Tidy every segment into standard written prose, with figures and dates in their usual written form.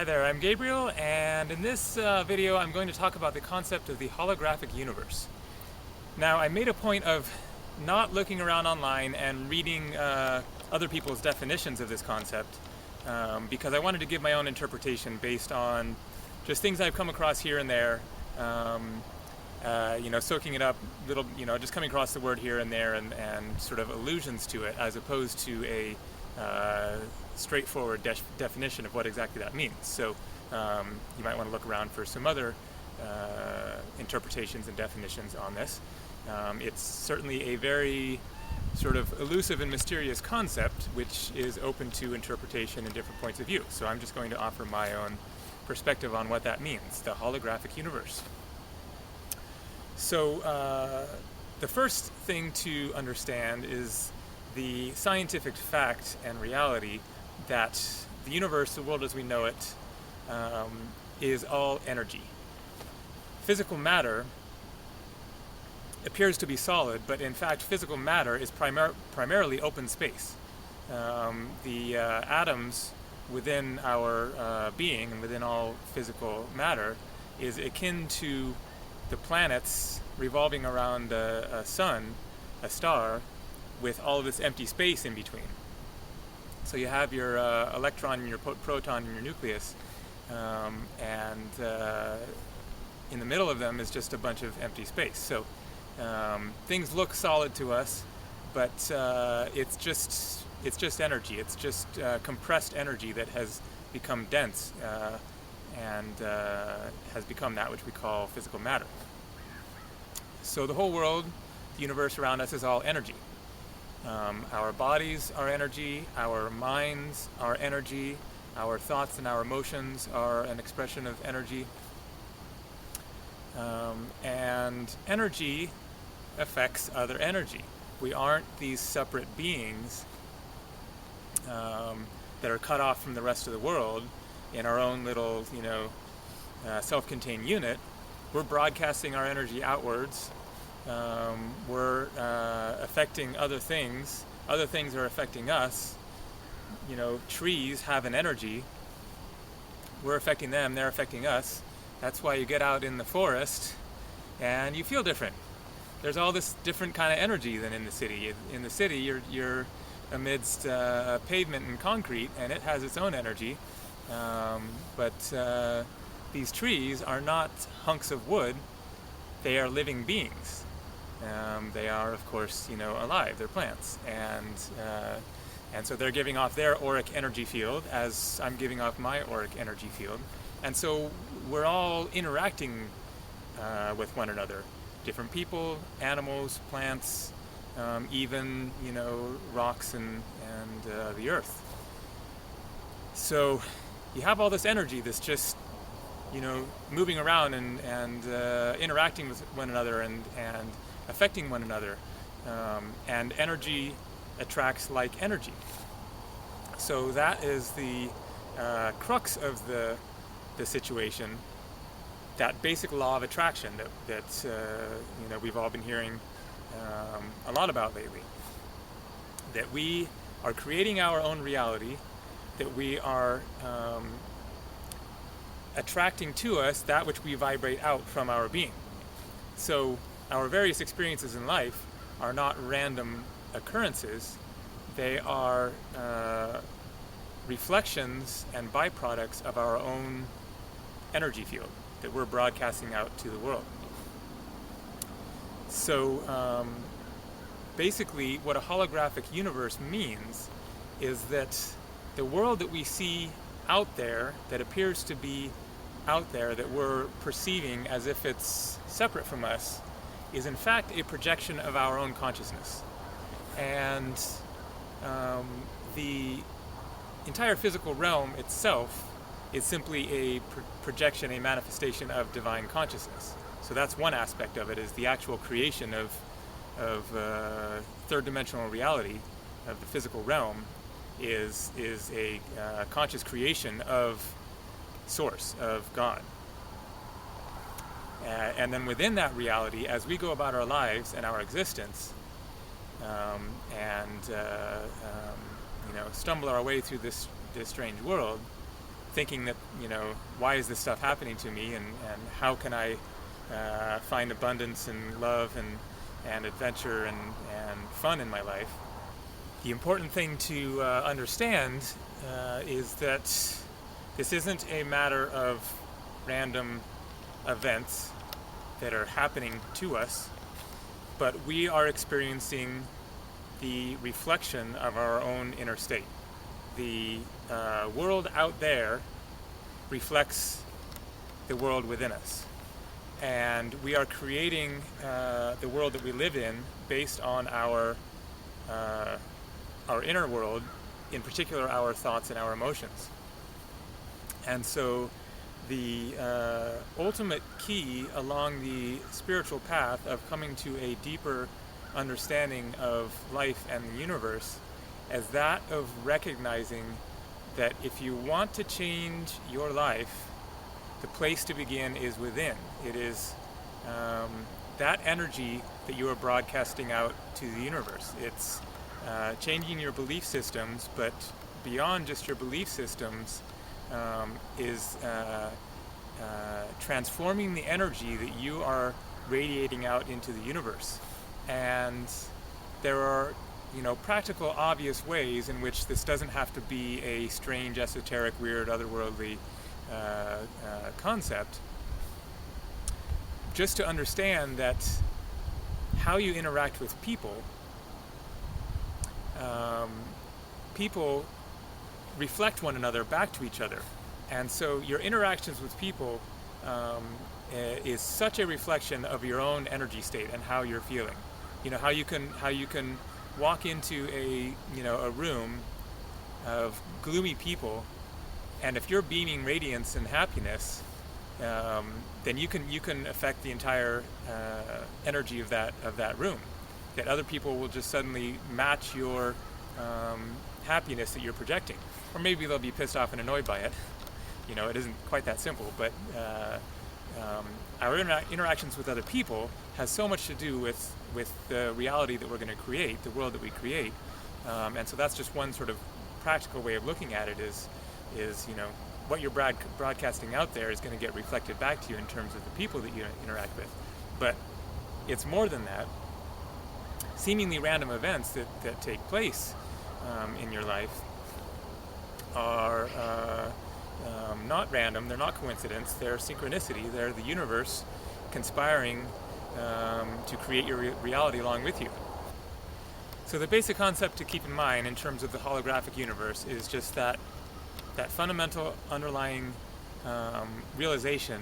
Hi there, I'm Gabriel, and in this video I'm going to talk about the concept of the holographic universe. Now, I made a point of not looking around online and reading other people's definitions of this concept because I wanted to give my own interpretation based on just things I've come across here and there, soaking it up, just coming across the word here and there and sort of allusions to it as opposed to a straightforward definition of what exactly that means. So you might want to look around for some other interpretations and definitions on this. It's certainly a very sort of elusive and mysterious concept which is open to interpretation and different points of view. So I'm just going to offer my own perspective on what that means, the holographic universe. So the first thing to understand is the scientific fact and reality that the universe, the world as we know it, is all energy. Physical matter appears to be solid, but in fact physical matter is primarily open space. The atoms within our being and within all physical matter is akin to the planets revolving around a sun, a star, with all of this empty space in between. So you have your electron and your proton and your nucleus, and in the middle of them is just a bunch of empty space. So things look solid to us, but it's just energy. It's just compressed energy that has become dense and has become that which we call physical matter. So the whole world, the universe around us, is all energy. Our bodies are energy, our minds are energy, our thoughts and our emotions are an expression of energy. And energy affects other energy. We aren't these separate beings that are cut off from the rest of the world in our own little, self-contained unit. We're broadcasting our energy outwards. We're affecting other things are affecting us. Trees have an energy. We're affecting them, they're affecting us. That's why you get out in the forest and you feel different. There's all this different kind of energy than in the city. In the city you're amidst pavement and concrete, and it has its own energy. But these trees are not hunks of wood. They are living beings. They are, of course, alive. They're plants, and so they're giving off their auric energy field as I'm giving off my auric energy field, and so we're all interacting with one another. Different people, animals, plants, even rocks and the earth. So you have all this energy that's just moving around and interacting with one another and affecting one another, and energy attracts like energy. So that is the crux of the situation, that basic law of attraction that we've all been hearing a lot about lately, that we are creating our own reality, that we are attracting to us that which we vibrate out from our being. So our various experiences in life are not random occurrences. They are reflections and byproducts of our own energy field that we're broadcasting out to the world. So basically what a holographic universe means is that the world that we see out there, that appears to be out there, that we're perceiving as if it's separate from us, is in fact a projection of our own consciousness. And the entire physical realm itself is simply a projection, a manifestation of divine consciousness. So that's one aspect of it, is the actual creation of third-dimensional reality of the physical realm is a conscious creation of Source, of God. And then within that reality, as we go about our lives and our existence, stumble our way through this strange world, thinking that, why is this stuff happening to me, and how can I find abundance and love and adventure and fun in my life. The important thing to understand is that this isn't a matter of random events that are happening to us, but we are experiencing the reflection of our own inner state. The world out there reflects the world within us. And we are creating the world that we live in based on our inner world, in particular our thoughts and our emotions. And so the ultimate key along the spiritual path of coming to a deeper understanding of life and the universe is that of recognizing that if you want to change your life, the place to begin is within. It is that energy that you are broadcasting out to the universe. It's changing your belief systems, but beyond just your belief systems is transforming the energy that you are radiating out into the universe. And there are practical, obvious ways in which this doesn't have to be a strange, esoteric, weird, otherworldly concept. Just to understand that how you interact with people, people reflect one another back to each other. And so your interactions with people is such a reflection of your own energy state and how you're feeling. How you can walk into a room of gloomy people, and if you're beaming radiance and happiness, then you can affect the entire energy of that room. That other people will just suddenly match your happiness that you're projecting, or maybe they'll be pissed off and annoyed by it. It isn't quite that simple, but our interactions with other people has so much to do with the reality that we're going to create, the world that we create, and so that's just one sort of practical way of looking at it. Is what you're broadcasting out there is going to get reflected back to you in terms of the people that you interact with. But it's more than that. Seemingly random events that take place in your life are not random, they're not coincidence, they're synchronicity, they're the universe conspiring to create your reality along with you. So the basic concept to keep in mind in terms of the holographic universe is just that fundamental underlying realization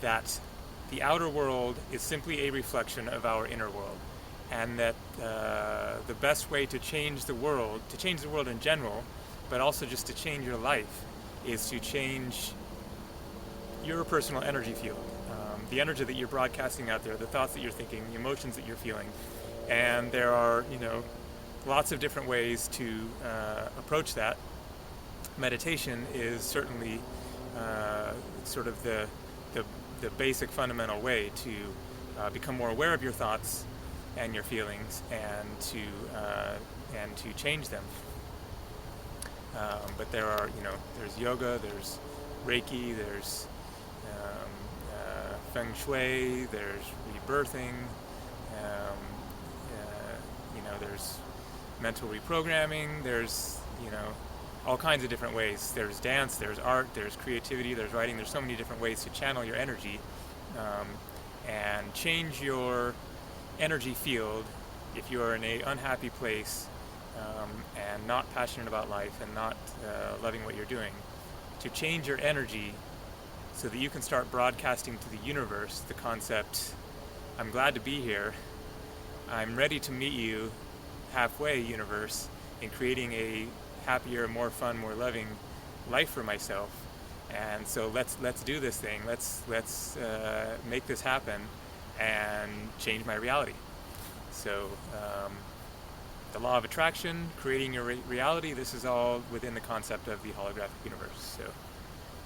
that the outer world is simply a reflection of our inner world, and that the best way to change the world in general, but also just to change your life, is to change your personal energy field, the energy that you're broadcasting out there, the thoughts that you're thinking, the emotions that you're feeling. And there are lots of different ways to approach that. Meditation is certainly sort of the basic fundamental way to become more aware of your thoughts and your feelings, and to change them. But there are, there's yoga, there's Reiki, there's Feng Shui, there's rebirthing, there's mental reprogramming, there's, all kinds of different ways. There's dance, there's art, there's creativity, there's writing. There's so many different ways to channel your energy and change your energy field if you are in an unhappy place and not passionate about life and not loving what you're doing. To change your energy so that you can start broadcasting to the universe the concept, I'm glad to be here. I'm ready to meet you halfway, universe, in creating a happier, more fun, more loving life for myself. And so let's do this thing. Let's make this happen and change my reality. So the law of attraction, creating your reality, this is all within the concept of the holographic universe. So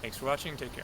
thanks for watching. Take care.